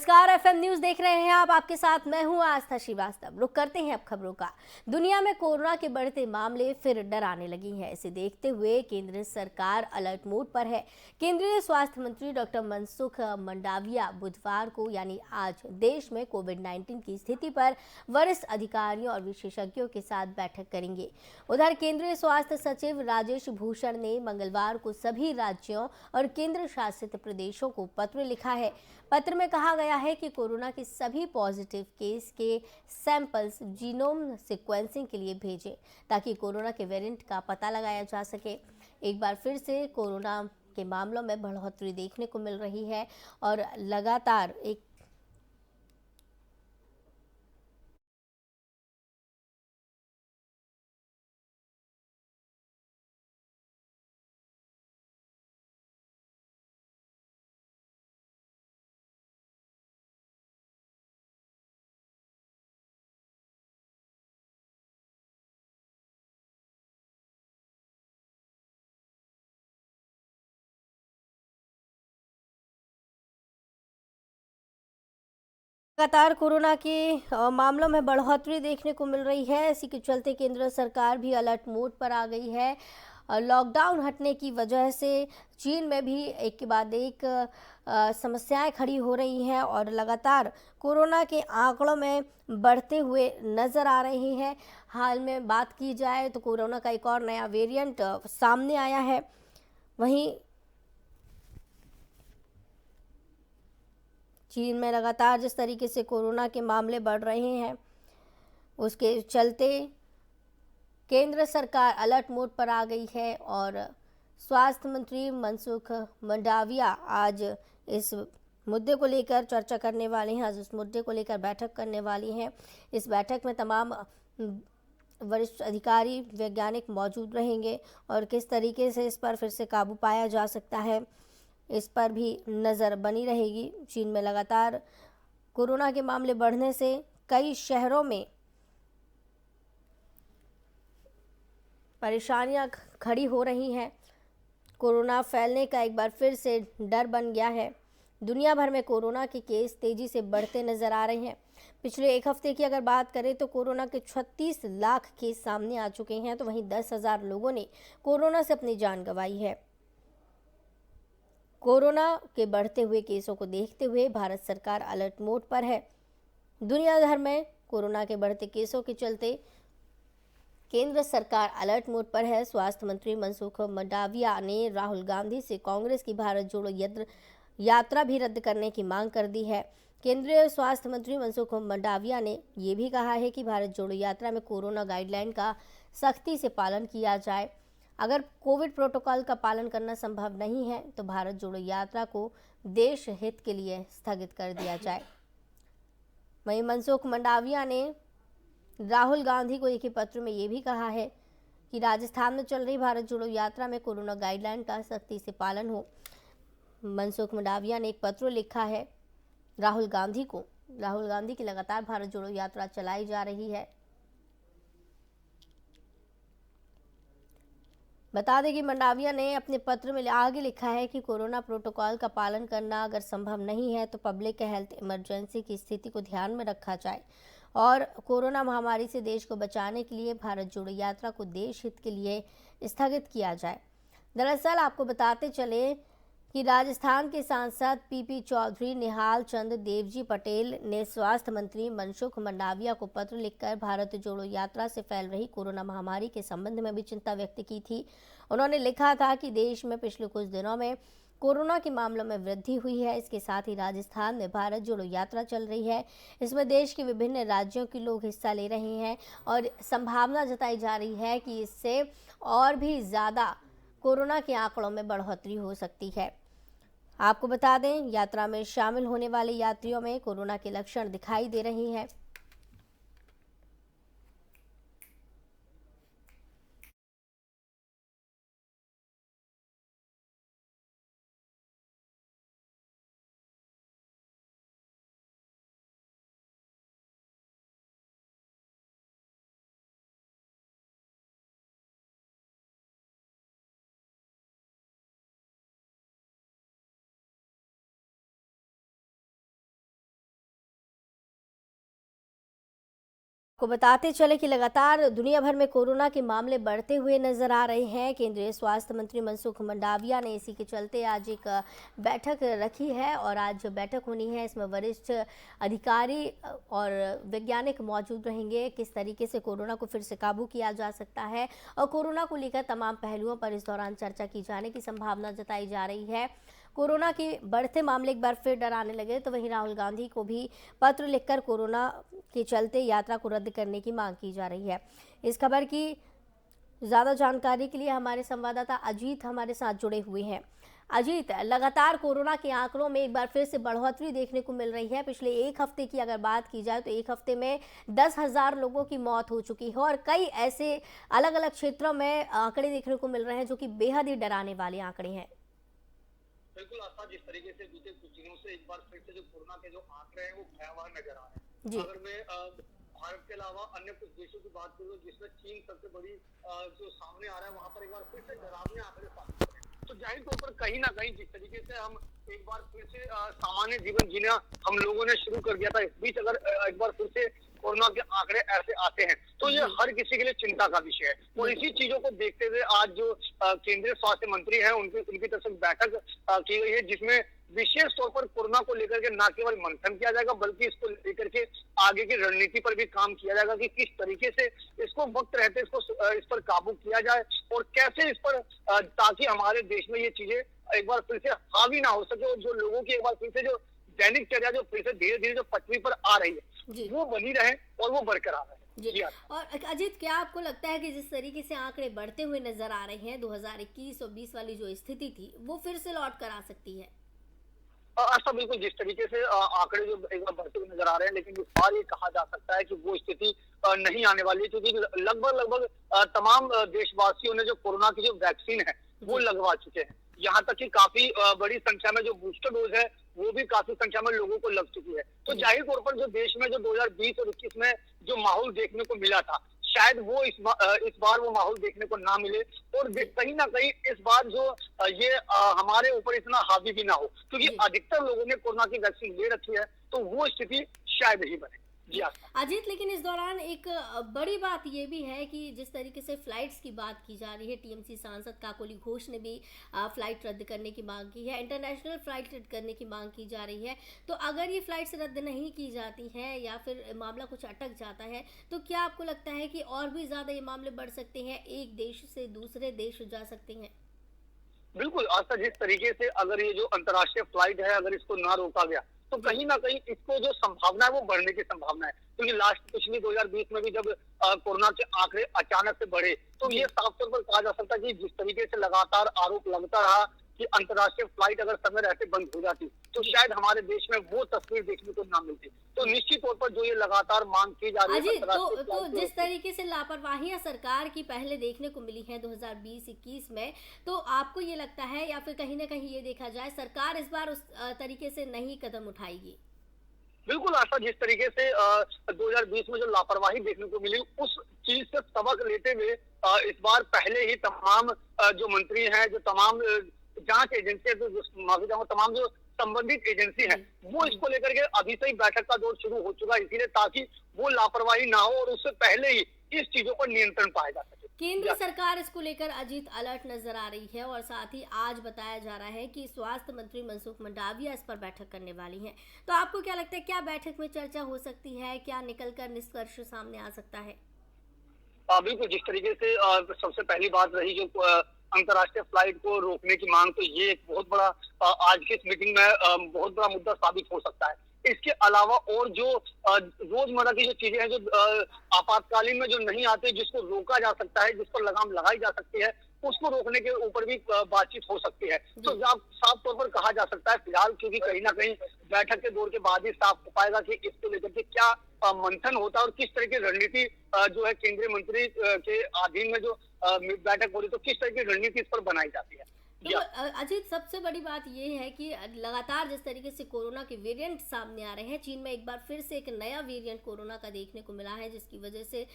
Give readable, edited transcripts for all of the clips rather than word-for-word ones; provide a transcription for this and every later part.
नमस्कार, FM news देख रहे हैं आप। आपके साथ मैं हूं आस्था श्रीवास्तव। रुक करते हैं अब खबरों का। दुनिया में कोरोना के बढ़ते मामले फिर डराने लगी हैं। इसे देखते हुए केंद्र सरकार अलर्ट मोड पर है। केंद्रीय स्वास्थ्य मंत्री डॉक्टर मनसुख मंडाविया बुधवार को यानी आज देश में कोविड-19 की स्थिति पर वरिष्ठ अधिकारियों और विशेषज्ञों के साथ बैठक करेंगे। उधर केंद्रीय स्वास्थ्य सचिव राजेश भूषण ने मंगलवार को सभी राज्यों और केंद्र शासित प्रदेशों को पत्र लिखा है। पत्र में कहा गया है कि कोरोना के सभी पॉजिटिव केस के सैंपल्स जीनोम सीक्वेंसिंग के लिए भेजें ताकि कोरोना के वेरिएंट का पता लगाया जा सके। एक बार फिर से कोरोना के मामलों में बढ़ोतरी देखने को मिल रही है और लगातार एक लगातार कोरोना के मामलों में बढ़ोतरी देखने को मिल रही है। इसी के चलते केंद्र सरकार भी अलर्ट मोड पर आ गई है। लॉकडाउन हटने की वजह से चीन में भी एक के बाद एक समस्याएं खड़ी हो रही हैं और लगातार कोरोना के आंकड़ों में बढ़ते हुए नज़र आ रहे हैं। हाल में बात की जाए तो कोरोना का एक और नया वेरिएंट सामने आया है। वहीं चीन में लगातार जिस तरीके से कोरोना के मामले बढ़ रहे हैं, उसके चलते केंद्र सरकार अलर्ट मोड पर आ गई है और स्वास्थ्य मंत्री मनसुख मंडाविया आज इस मुद्दे को लेकर चर्चा करने वाले हैं। आज इस मुद्दे को लेकर बैठक करने वाली हैं। इस बैठक में तमाम वरिष्ठ अधिकारी वैज्ञानिक मौजूद रहेंगे और किस तरीके से इस पर फिर से काबू पाया जा सकता है, इस पर भी नज़र बनी रहेगी। चीन में लगातार कोरोना के मामले बढ़ने से कई शहरों में परेशानियां खड़ी हो रही हैं। कोरोना फैलने का एक बार फिर से डर बन गया है। दुनिया भर में कोरोना के केस तेजी से बढ़ते नजर आ रहे हैं। पिछले एक हफ्ते की अगर बात करें तो कोरोना के 36 लाख केस सामने आ चुके हैं, तो वहीं 10,000 लोगों ने कोरोना से अपनी जान गंवाई है। कोरोना के बढ़ते हुए केसों को देखते हुए भारत सरकार अलर्ट मोड पर है। दुनिया भर में कोरोना के बढ़ते केसों के चलते केंद्र सरकार अलर्ट मोड पर है। स्वास्थ्य मंत्री मनसुख मंडाविया ने राहुल गांधी से कांग्रेस की भारत जोड़ो यात्रा भी रद्द करने की मांग कर दी है। केंद्रीय स्वास्थ्य मंत्री मनसुख मंडाविया ने यह भी कहा है कि भारत जोड़ो यात्रा में कोरोना गाइडलाइन का सख्ती से पालन किया जाए। अगर कोविड प्रोटोकॉल का पालन करना संभव नहीं है तो भारत जोड़ो यात्रा को देश हित के लिए स्थगित कर दिया जाए। वहीं मनसुख मंडाविया ने राहुल गांधी को एक पत्र में यह भी कहा है कि राजस्थान में चल रही भारत जोड़ो यात्रा में कोरोना गाइडलाइन का सख्ती से पालन हो। मनसुख मंडाविया ने एक पत्र लिखा है राहुल गांधी को। राहुल गांधी की लगातार भारत जोड़ो यात्रा चलाई जा रही है। बता दें कि मंडाविया ने अपने पत्र में आगे लिखा है कि कोरोना प्रोटोकॉल का पालन करना अगर संभव नहीं है तो पब्लिक हेल्थ इमरजेंसी की स्थिति को ध्यान में रखा जाए और कोरोना महामारी से देश को बचाने के लिए भारत जोड़ो यात्रा को देश हित के लिए स्थगित किया जाए। दरअसल आपको बताते चले कि राजस्थान के सांसद पीपी चौधरी निहाल चंद देवजी पटेल ने स्वास्थ्य मंत्री मनसुख मंडाविया को पत्र लिखकर भारत जोड़ो यात्रा से फैल रही कोरोना महामारी के संबंध में भी चिंता व्यक्त की थी। उन्होंने लिखा था कि देश में पिछले कुछ दिनों में कोरोना के मामलों में वृद्धि हुई है। इसके साथ ही राजस्थान में भारत जोड़ो यात्रा चल रही है। इसमें देश के विभिन्न राज्यों के लोग हिस्सा ले रहे हैं और संभावना जताई जा रही है कि इससे और भी ज़्यादा कोरोना के आंकड़ों में बढ़ोतरी हो सकती है। आपको बता दें, यात्रा में शामिल होने वाले यात्रियों में कोरोना के लक्षण दिखाई दे रहे हैं। को बताते चले कि लगातार दुनिया भर में कोरोना के मामले बढ़ते हुए नजर आ रहे हैं। केंद्रीय स्वास्थ्य मंत्री मनसुख मंडाविया ने इसी के चलते आज एक बैठक रखी है और आज जो बैठक होनी है इसमें वरिष्ठ अधिकारी और वैज्ञानिक मौजूद रहेंगे। किस तरीके से कोरोना को फिर से काबू किया जा सकता है और कोरोना को लेकर तमाम पहलुओं पर इस दौरान चर्चा की जाने की संभावना जताई जा रही है। कोरोना के बढ़ते मामले एक बार फिर डराने लगे तो वहीं राहुल गांधी को भी पत्र लिखकर कोरोना के चलते यात्रा को रद्द करने की मांग की जा रही है। इस खबर की ज़्यादा जानकारी के लिए हमारे संवाददाता अजीत हमारे साथ जुड़े हुए हैं। अजीत, लगातार कोरोना के आंकड़ों में एक बार फिर से बढ़ोतरी देखने को मिल रही है। पिछले एक हफ्ते की अगर बात की जाए तो एक हफ्ते में 10,000 लोगों की मौत हो चुकी है और कई ऐसे अलग अलग क्षेत्रों में आंकड़े देखने को मिल रहे हैं जो कि बेहद ही डराने वाले आंकड़े हैं। बिल्कुल आस्था, जिस तरीके से बीते कुछ दिनों से एक बार फिर से जो कोरोना के जो आंकड़े हैं वो भयावह नजर आ रहे हैं। जी। अगर मैं भारत के अलावा अन्य कुछ देशों की बात करूं जिसमें चीन सबसे बड़ी जो सामने आ रहा है, वहां पर एक बार फिर से डरावने आंकड़े सामने आ रहे हैं। तो जाहिर तौर पर कहीं ना कहीं जिस तरीके से हम एक बार फिर से सामान्य जीवन जीना हम लोगों ने शुरू कर दिया था, इस बीच अगर एक बार फिर से कोरोना के आंकड़े ऐसे आते हैं तो ये हर किसी के लिए चिंता का विषय है। और इसी चीजों को देखते हुए आज जो केंद्रीय स्वास्थ्य मंत्री हैं उनकी तरफ से बैठक की गई है, जिसमें विशेष तौर पर कोरोना को लेकर के न केवल मंथन किया जाएगा बल्कि इसको लेकर के आगे की रणनीति पर भी काम किया जाएगा कि किस तरीके से इसको वक्त रहते इस पर काबू किया जाए और कैसे इस पर ताकि हमारे देश में ये चीजें एक बार फिर से हावी ना हो सके और जो लोगों की एक बार फिर से जो दैनिक चर्या जो फिर से धीरे धीरे जो पटरी पर आ रही है वो बनी रहे और वो बरकरार रहे। जी। और अजीत, क्या आपको लगता है कि जिस तरीके से आंकड़े बढ़ते हुए नजर आ रहे हैं 2021 और 20 वाली जो स्थिति थी वो फिर से लौट कर आ सकती है? ऐसा बिल्कुल, जिस तरीके से आंकड़े जो एक बार बढ़ते हुए नजर आ रहे हैं, लेकिन इस बार ये कहा जा सकता है कि वो स्थिति नहीं आने वाली है, क्योंकि लगभग तमाम देशवासियों ने जो कोरोना की जो वैक्सीन है वो लगवा चुके हैं। यहाँ तक कि काफी बड़ी संख्या में जो बूस्टर डोज है वो भी काफी संख्या में लोगों को लग चुकी है। तो जाहिर तौर पर जो देश में जो 2020 और 21 में जो माहौल देखने को मिला था, शायद वो इस बार वो माहौल देखने को ना मिले और कहीं ना कहीं इस बार जो ये हमारे ऊपर इतना हावी भी ना हो, क्योंकि अधिकतर लोगों ने कोरोना की वैक्सीन ले रखी है, तो वो स्थिति शायद ही बने। जी अजीत, लेकिन इस दौरान एक बड़ी बात ये भी है कि जिस तरीके से फ्लाइट्स की बात की जा रही है, टीएमसी सांसद काकोली घोष ने भी फ्लाइट रद्द करने की मांग की है, इंटरनेशनल फ्लाइट रद्द करने की मांग की जा रही है। तो अगर ये फ्लाइट्स रद्द नहीं की जाती हैं या फिर मामला कुछ अटक जाता है तो क्या आपको लगता है कि और भी ज्यादा ये मामले बढ़ सकते हैं, एक देश से दूसरे देश जा सकते हैं? बिल्कुल आस्था, जिस तरीके से अगर ये जो अंतर्राष्ट्रीय फ्लाइट है अगर इसको ना रोका गया तो कहीं ना कहीं इसको जो संभावना है वो बढ़ने की संभावना है, क्योंकि पिछली 2020 में भी जब कोरोना के आंकड़े अचानक से बढ़े तो ये साफ तौर पर कहा जा सकता है कि जिस तरीके से लगातार आरोप लगता रहा कि अंतर्राष्ट्रीय फ्लाइट अगर समय रहते बंद हो जाती तो शायद हमारे देश में वो तस्वीर देखने को ना मिलती। तो निश्चित तौर पर जो ये लगातार मांग की जा रही है तो जिस तरीके से लापरवाहियां सरकार की पहले देखने को मिली है 2020-21 में, तो आपको ये लगता है या फिर कहीं ना कहीं ये देखा जाए सरकार इस बार उस तरीके से नहीं कदम उठाएगी? बिल्कुल आशा, जिस तरीके से 2020 में जो लापरवाही देखने को मिली उस चीज से सबक लेते हुए इस बार पहले ही तमाम जो मंत्री हैं, जो तमाम जांच एजेंसी माफी चाहूंगा, तमाम जो संबंधित एजेंसी है वो इसको लेकर के अभी से ही बैठक का दौर शुरू हो चुका है, इसीलिए ताकि वो लापरवाही ना हो और उससे पहले ही इस चीजों पर नियंत्रण पाया जा सके। केंद्र सरकार इसको लेकर अजीत अलर्ट नजर आ रही है और साथ ही आज बताया जा रहा है कि स्वास्थ्य मंत्री मनसुख मंडाविया इस पर बैठक करने वाली हैं। तो आपको क्या लगता है, क्या बैठक में चर्चा हो सकती है, क्या निकलकर निष्कर्ष सामने आ सकता है? बिल्कुल, जिस तरीके से सबसे पहली बात रही जो अंतर्राष्ट्रीय फ्लाइट को रोकने की मांग, तो ये एक बहुत बड़ा आज की इस मीटिंग में बहुत बड़ा मुद्दा साबित हो सकता है। इसके अलावा और जो रोजमर्रा की जो चीजें हैं, जो आपातकालीन में जो नहीं आते, जिसको रोका जा सकता है, जिस पर लगाम लगाई जा सकती है, उसको रोकने के ऊपर भी बातचीत हो सकती है। तो साफ तौर पर कहा जा सकता है फिलहाल, क्योंकि कहीं ना कहीं बैठक के दौर के बाद ही साफ हो पाएगा कि इसको लेकर के क्या मंथन होता है और किस तरह की रणनीति जो है केंद्रीय मंत्री के अधीन में जो बैठक हो रही, तो किस तरह की रणनीति इस पर बनाई जाती है। जी तो हाँ। अजीत, सबसे बड़ी बात ये है कि लगातार जिस तरीके से कोरोना के वेरिएंट सामने आ रहे हैं, चीन में एक बार फिर से एक नया वेरिएंट कोरोना का देखने को मिला है, जिसकी वजह से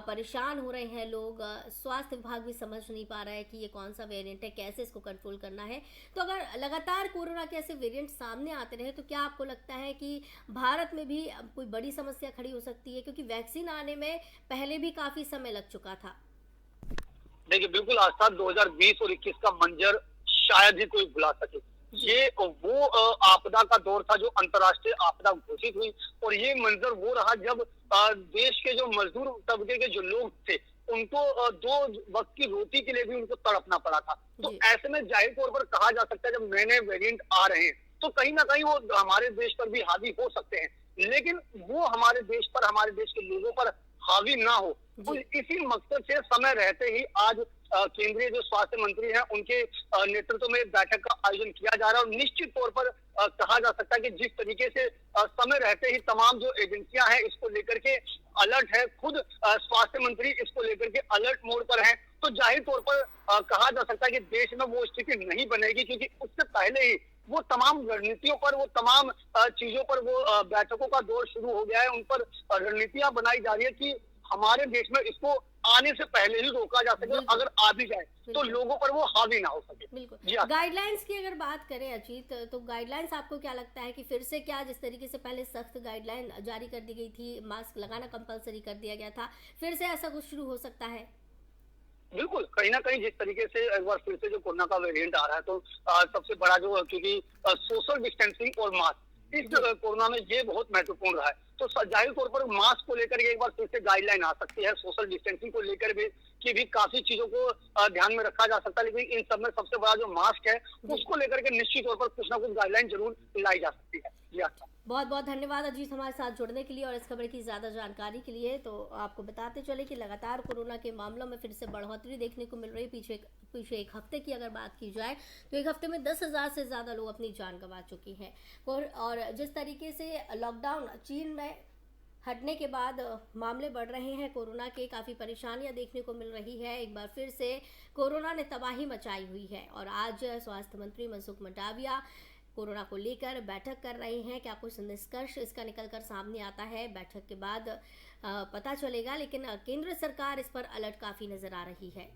परेशान हो रहे हैं लोग। स्वास्थ्य विभाग भी समझ नहीं पा रहा है कि ये कौन सा वेरिएंट है, कैसे इसको कंट्रोल करना है। तो अगर लगातार कोरोना के ऐसे वेरिएंट सामने आते रहे तो क्या आपको लगता है कि भारत में भी कोई बड़ी समस्या खड़ी हो सकती है, क्योंकि वैक्सीन आने में पहले भी काफी समय लग चुका था? देखिए, बिल्कुल आस्था 2020 और 21 का मंजर शायद ही कोई भुला सके। जी। ये वो आपदा का दौर था जो अंतर्राष्ट्रीय आपदा घोषित हुई, और ये मंजर वो रहा जब देश के जो मजदूर तबके के जो लोग थे, उनको 2 वक्त की रोटी के लिए भी उनको तड़पना पड़ा था। तो जी। ऐसे में जाहिर तौर पर कहा जा सकता है, जब नए-नए वेरिएंट आ रहे हैं, तो कहीं न कहीं वो हमारे देश पर भी हावी हो सकते हैं। लेकिन वो हमारे देश पर, हमारे देश के लोगों पर हावी ना हो, तो जी। इसी मकसद से समय रहते ही आज केंद्रीय जो स्वास्थ्य मंत्री हैं, उनके नेतृत्व में एक बैठक का आयोजन किया जा रहा है, और निश्चित तौर पर कहा जा सकता है कि जिस तरीके से समय रहते ही तमाम जो एजेंसियां हैं इसको लेकर के अलर्ट है, खुद स्वास्थ्य मंत्री इसको लेकर के अलर्ट मोड पर हैं, तो जाहिर तौर पर कहा जा सकता है कि देश में वो स्थिति नहीं बनेगी, क्योंकि उससे पहले ही वो तमाम रणनीतियों पर, वो तमाम चीजों पर, वो बैठकों का दौर शुरू हो गया है। उन पर रणनीतियां बनाई जा रही है कि हमारे देश में इसको आने से पहले ही रोका जा सके, और बिल्कुल। अगर आ भी जाए तो बिल्कुल। लोगों पर वो हावी ना हो सके। बिल्कुल। जी हाँ। गाइडलाइंस की अगर बात करें अजीत, तो गाइडलाइंस आपको क्या लगता है कि फिर से क्या, जिस तरीके से पहले सख्त गाइडलाइन जारी कर दी गई थी, मास्क लगाना कंपलसरी कर दिया गया था, फिर से ऐसा कुछ शुरू हो सकता है? बिल्कुल, कहीं न कहीं जिस तरीके से एक बार फिर से जो कोरोना का वेरिएंट आ रहा है, तो सबसे बड़ा जो, क्योंकि सोशल डिस्टेंसिंग और मास्क इस जी। कोरोना में ये बहुत महत्वपूर्ण रहा है। तो जाहिर तौर पर मास्क को लेकर के एक बार फिर से गाइडलाइन आ सकती है, सोशल डिस्टेंसिंग को लेकर भी कि भी काफी चीजों को ध्यान में रखा जा सकता है, लेकिन इन सब में सबसे बड़ा जो मास्क है, जी। उसको लेकर के निश्चित तौर पर कुछ ना कुछ गाइडलाइन जरूर लाई जा सकती है। जी हाँ। बहुत बहुत धन्यवाद अजीत, हमारे साथ जुड़ने के लिए और इस खबर की ज़्यादा जानकारी के लिए। तो आपको बताते चले कि लगातार कोरोना के मामलों में फिर से बढ़ोतरी देखने को मिल रही है। पीछे एक हफ्ते की अगर बात की जाए तो एक हफ्ते में 10,000 से ज़्यादा लोग अपनी जान गंवा चुकी हैं। और जिस तरीके से लॉकडाउन चीन में हटने के बाद मामले बढ़ रहे हैं कोरोना के, काफ़ी परेशानियां देखने को मिल रही है। एक बार फिर से कोरोना ने तबाही मचाई हुई है, और आज स्वास्थ्य मंत्री मनसुख मंडाविया कोरोना को लेकर बैठक कर रहे हैं। क्या कुछ निष्कर्ष इसका निकलकर सामने आता है, बैठक के बाद पता चलेगा, लेकिन केंद्र सरकार इस पर अलर्ट काफ़ी नज़र आ रही है।